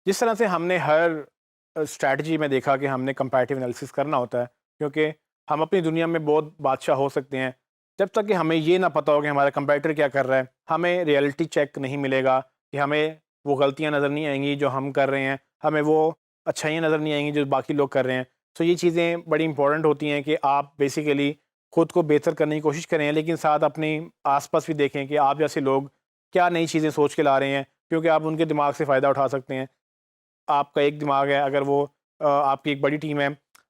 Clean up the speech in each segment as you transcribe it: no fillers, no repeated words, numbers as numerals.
जिस तरह से हमने हर स्ट्रैटेजी में देखा कि हमने कंपैरेटिव एनालिसिस करना होता है, क्योंकि हम अपनी दुनिया में बहुत बादशाह हो सकते हैं। जब तक कि हमें ये ना पता हो कि हमारा कंपैरेटर क्या कर रहा है, हमें रियलिटी चेक नहीं मिलेगा कि हमें वो गलतियाँ नज़र नहीं आएँगी जो हम कर रहे हैं, हमें वो अच्छाइयाँ नज़र नहीं आएँगी जो बाकी लोग कर रहे हैं। तो ये चीज़ें बड़ी इंपॉर्टेंट होती हैं कि आप बेसिकली खुद को बेहतर करने की कोशिश करें, लेकिन साथ अपने आस-पास भी देखें कि आप जैसे लोग क्या नई चीज़ें सोच के ला रहे हैं, क्योंकि आप उनके दिमाग से फ़ायदा उठा सकते हैं। आपका एक दिमाग है, अगर वो आपकी एक बड़ी टीम है,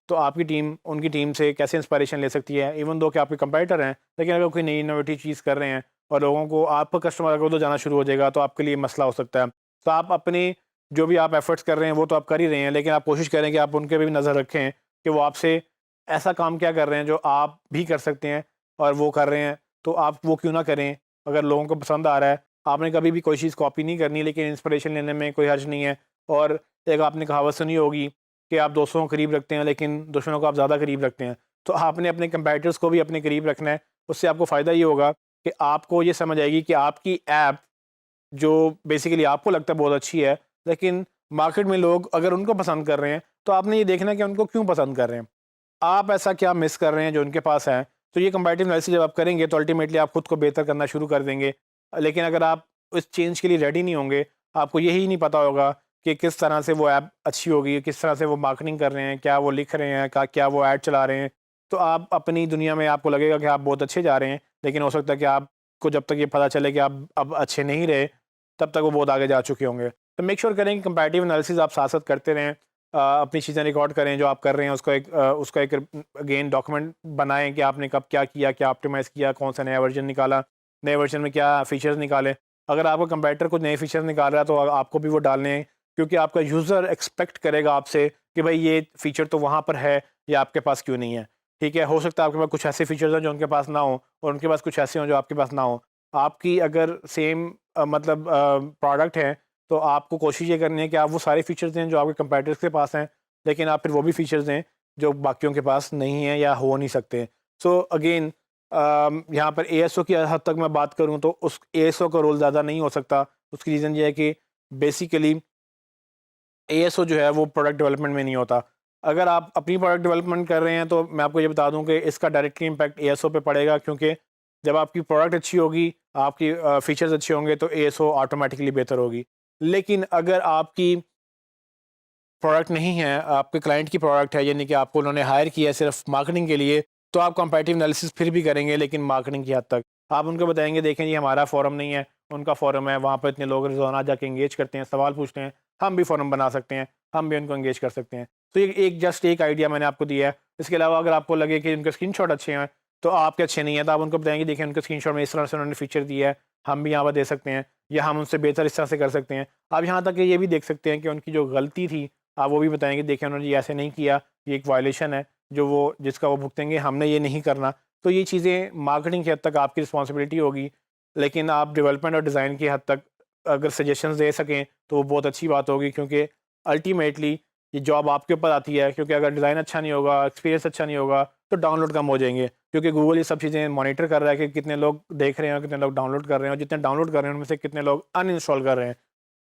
तो आपकी टीम उनकी टीम से कैसे इंस्पिरेशन ले सकती है, इवन दो कि आपके कंपेटिटर हैं, लेकिन अगर कोई नई इनोवेटिव चीज़ कर रहे हैं और लोगों को आपका कस्टमर अगर उधर जाना शुरू हो जाएगा, तो आपके लिए मसला हो सकता है। तो आप अपनी जो भी आप एफर्ट्स कर रहे हैं, वो तो आप कर ही रहे हैं, लेकिन आप कोशिश करें कि आप उनके पे भी नज़र रखें कि वो आपसे ऐसा काम क्या कर रहे हैं, जो आप भी कर सकते हैं और वो कर रहे हैं, तो आप वो क्यों ना करें? अगर लोगों को पसंद आ रहा है, आपने कभी भी कोई चीज़ कॉपी नहीं करनी, लेकिन इंस्पिरेशन लेने में कोई हर्ज नहीं है। और एक आपने कहावत सुनी होगी कि आप दोस्तों को करीब रखते हैं लेकिन दुश्मनों को आप ज़्यादा करीब रखते हैं। तो आपने अपने कंपैटिटर्स को भी अपने करीब रखना है। उससे आपको फ़ायदा ये होगा कि आपको ये समझ आएगी कि आपकी ऐप जो बेसिकली आपको लगता है बहुत अच्छी है, लेकिन मार्केट में लोग अगर उनको पसंद कर रहे हैं, तो आपने ये देखना है कि उनको क्यों पसंद कर रहे हैं। आप ऐसा क्या मिस कर रहे हैं जो उनके पास है? तो ये कंपैरेटिव एनालिसिस जब आप करेंगे तो अल्टीमेटली आप खुद को बेहतर करना शुरू कर देंगे। लेकिन अगर आप इस चेंज के लिए रेडी नहीं होंगे, आपको यही नहीं पता होगा कि किस तरह से वो ऐप अच्छी होगी, किस तरह से वो मार्केटिंग कर रहे हैं, क्या वो लिख रहे हैं, का क्या वो ऐड चला रहे हैं। तो आप अपनी दुनिया में आपको लगेगा कि आप बहुत अच्छे जा रहे हैं, लेकिन हो सकता है कि आपको जब तक ये पता चले कि आप अब अच्छे नहीं रहे, तब तक वो बहुत आगे जा चुके होंगे। तो मेक श्योर करें कि कंपैरेटिव एनालिसिस आप साथ-साथ करते रहें। अपनी चीज़ें रिकॉर्ड करें जो आप कर रहे हैं, उसका एक अगेन डॉक्यूमेंट बनाएँ कि आपने कब क्या किया, क्या ऑप्टिमाइज़ किया, कौन-सा नया वर्ज़न निकाला, नए वर्ज़न में क्या फ़ीचर्स निकाले। अगर आपका कंपैरेटर कुछ नए फ़ीचर्स निकाल रहा है तो आपको भी वो डालने हैं, क्योंकि आपका यूज़र एक्सपेक्ट करेगा आपसे कि भाई ये फ़ीचर तो वहाँ पर है, ये आपके पास क्यों नहीं है? ठीक है, हो सकता है आपके पास कुछ ऐसे फ़ीचर्स हैं जो उनके पास ना हो और उनके पास कुछ ऐसे हों जो आपके पास ना हो। आपकी अगर सेम मतलब प्रोडक्ट है, तो आपको कोशिश ये करनी है कि आप वो सारे फ़ीचर्स दें जो आपके कंपैटिटर्स के पास हैं, लेकिन आप फिर वो भी फ़ीचर्स दें जो बाकियों के पास नहीं है या हो नहीं सकते। सो अगेन यहाँ पर एएसओ की हद तक मैं बात करूँ तो उस एएसओ का रोल ज़्यादा नहीं हो सकता। उसकी रीज़न ये है कि बेसिकली एएसओ जो है वो प्रोडक्ट डेवलपमेंट में नहीं होता। अगर आप अपनी प्रोडक्ट डेवलपमेंट कर रहे हैं तो मैं आपको ये बता दूँ कि इसका डायरेक्टली इम्पैक्ट एएसओ पे पड़ेगा, क्योंकि जब आपकी प्रोडक्ट अच्छी होगी, आपकी फीचर्स अच्छे होंगे तो एएसओ ऑटोमैटिकली बेहतर होगी। लेकिन अगर आपकी प्रोडक्ट नहीं है, आपके क्लाइंट की प्रोडक्ट है, यानी कि आपको उन्होंने हायर किया है सिर्फ मार्केटिंग के लिए, तो आप कंपैरेटिव एनालिसिस फिर भी करेंगे लेकिन मार्केटिंग की हद तक। आप उनको बताएँगे देखें ये हमारा फोरम नहीं है, उनका फोरम है, वहाँ पर इतने लोग रोज़ाना जाके एंगेज करते हैं, सवाल पूछते हैं, हम भी फोरम बना सकते हैं, हम भी उनको एंगेज कर सकते हैं। तो ये एक जस्ट एक आइडिया मैंने आपको दिया है। इसके अलावा अगर आपको लगे कि उनके स्क्रीनशॉट अच्छे हैं, तो आपके अच्छे नहीं हैं, तो आप उनको बताएँगे देखिए उनके स्क्रीनशॉट में इस तरह से उन्होंने फीचर दिया है, हम भी यहाँ पर दे सकते हैं या हम उनसे बेहतर इस तरह से कर सकते हैं। आप यहाँ तक कि ये भी देख सकते हैं कि उनकी जो गलती थी, आप वो भी बताएँगे देखिए उन्होंने ये ऐसे नहीं किया, ये एक वायलेशन है जो वो जिसका वो भुगतेंगे, हमने ये नहीं करना। तो ये चीज़ें मार्केटिंग की हद तक आपकी रिस्पॉन्सिबिलिटी होगी, लेकिन आप डेवलपमेंट और डिज़ाइन की हद तक अगर सजेशंस दे सकें तो वो बहुत अच्छी बात होगी, क्योंकि अल्टीमेटली ये जॉब आपके ऊपर आती है, क्योंकि अगर डिज़ाइन अच्छा नहीं होगा, एक्सपीरियंस अच्छा नहीं होगा, तो डाउनलोड कम हो जाएँगे, क्योंकि गूगल ये सब चीज़ें मॉनिटर कर रहा है कि कितने लोग देख रहे हैं और कितने लोग डाउनलोड कर रहे हैं और जितने डाउनलोड कर रहे हैं उनमें से कितने लोग अनइंस्टॉल कर रहे हैं।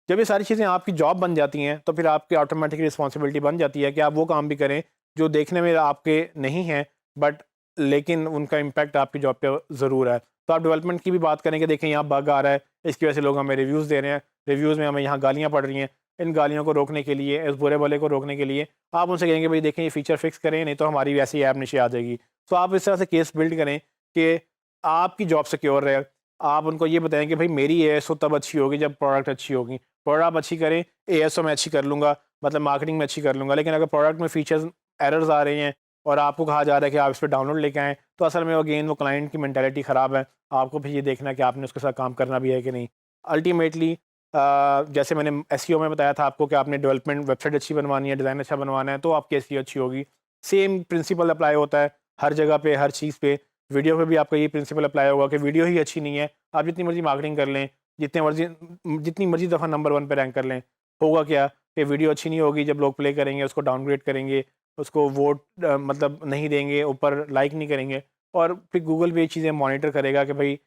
जब ये सारी चीज़ें आपकी जॉब बन जाती हैं, तो फिर आपकी ऑटोमेटिक रिस्पॉन्सिबिलिटी बन जाती है कि आप वो काम भी करें जो देखने में आपके नहीं हैं, बट लेकिन उनका इम्पैक्ट आपकी जॉब पे ज़रूर है। तो आप डेवलपमेंट की भी बात करें कि देखें यहाँ बग आ रहा है, इसकी वजह से लोग हमें रिव्यूज़ दे रहे हैं, रिव्यूज़ में हमें यहाँ गालियाँ पड़ रही हैं। इन गालियों को रोकने के लिए, इस बुरे भले को रोकने के लिए आप उनसे कहेंगे भाई देखें ये फ़ीचर फ़िक्स करें, नहीं तो हमारी वैसी ऐप नीचे आ जाएगी। तो आप इस तरह से केस बिल्ड करें कि आपकी जॉब सिक्योर रहे। आप उनको ये बताएँ कि भाई मेरी एएसओ तब अच्छी होगी जब प्रोडक्ट अच्छी होगी। प्रोडक्ट आप अच्छी करें, एएसओ मैं अच्छी कर लूँगा, मतलब मार्केटिंग में अच्छी कर लूँगा। लेकिन अगर प्रोडक्ट में फीचर्स एरर्स आ रही हैं और आपको कहा जा रहा है कि आप इस पे डाउनलोड लेके आएँ, तो असल में अगेन वो क्लाइंट की मेंटालिटी ख़राब है। आपको फिर ये देखना है कि आपने उसके साथ काम करना भी है कि नहीं। अल्टीमेटली जैसे मैंने एसईओ में बताया था आपको कि आपने डेवलपमेंट वेबसाइट अच्छी बनवानी है, डिज़ाइन अच्छा बनवाना है, तो आपकी एसईओ अच्छी होगी। सेम प्रिंसिपल अप्लाई होता है हर जगह पे, हर चीज़ पे। वीडियो पे भी आपका ये प्रिंसिपल अप्लाई होगा कि वीडियो ही अच्छी नहीं है, आप जितनी मर्ज़ी मार्केटिंग कर लें, जितनी मर्ज़ी दफ़ा नंबर 1 पे रैंक कर लें, होगा क्या कि वीडियो अच्छी नहीं होगी, जब लोग प्ले करेंगे उसको डाउनग्रेड करेंगे, उसको वोट मतलब नहीं देंगे, ऊपर लाइक नहीं करेंगे और फिर गूगल भी ये चीज़ें मॉनिटर करेगा कि भई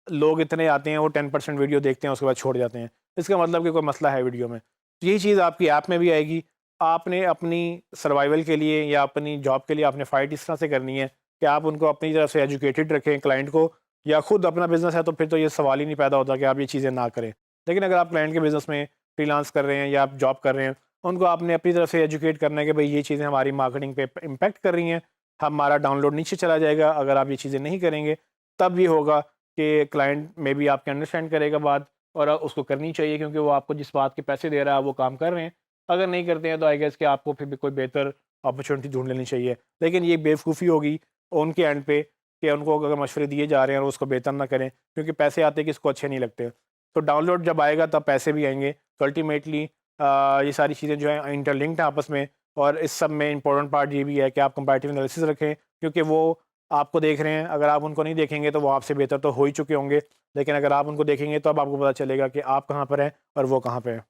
लोग इतने आते हैं, वो 10% वीडियो देखते हैं, उसके बाद छोड़ जाते हैं। इसका मतलब कि कोई मसला है वीडियो में। तो यही चीज़ आपकी ऐप में भी आएगी। आपने अपनी सर्वाइवल के लिए या अपनी जॉब के लिए आपने फ़ाइट इस तरह से करनी है कि आप उनको अपनी तरफ से एजुकेटेड रखें क्लाइंट को, या खुद अपना बिज़नेस है तो फिर तो ये सवाल ही नहीं पैदा होता कि आप ये चीज़ें ना करें। लेकिन अगर आप क्लाइंट के बिज़नेस में फ्रीलांस कर रहे हैं या आप जॉब कर रहे हैं, उनको आपने अपनी तरफ से एजुकेट करना है कि भई ये चीज़ें हमारी मार्केटिंग पे इम्पैक्ट कर रही हैं, हमारा डाउनलोड नीचे चला जाएगा अगर आप ये चीज़ें नहीं करेंगे। तब ये होगा कि क्लाइंट मे बी आपके अंडरस्टैंड करेगा बात, और उसको करनी चाहिए क्योंकि वो आपको जिस बात के पैसे दे रहा है वो काम कर रहे हैं। अगर नहीं करते हैं तो आई गेस कि आपको फिर भी कोई बेहतर अपॉर्चुनिटी ढूँढ लेनी चाहिए। लेकिन ये बेवकूफ़ी होगी उनके एंड पे कि उनको अगर मशवरे दिए जा रहे हैं और उसको बेहतर ना करें, क्योंकि पैसे आते किसको अच्छे नहीं लगते। तो डाउनलोड जब आएगा तब पैसे भी आएँगे। तो अल्टीमेटली ये सारी चीज़ें जो हैं इंटरलिंक्ड हैं आपस में, और इस सब में इम्पोर्टेंट पार्ट ये भी है कि आप कंपैरेटिव एनालिसिस रखें, क्योंकि वो आपको देख रहे हैं। अगर आप उनको नहीं देखेंगे तो वो आपसे बेहतर तो हो ही चुके होंगे, लेकिन अगर आप उनको देखेंगे तो अब आपको पता चलेगा कि आप कहाँ पर हैं और वो कहाँ पे हैं।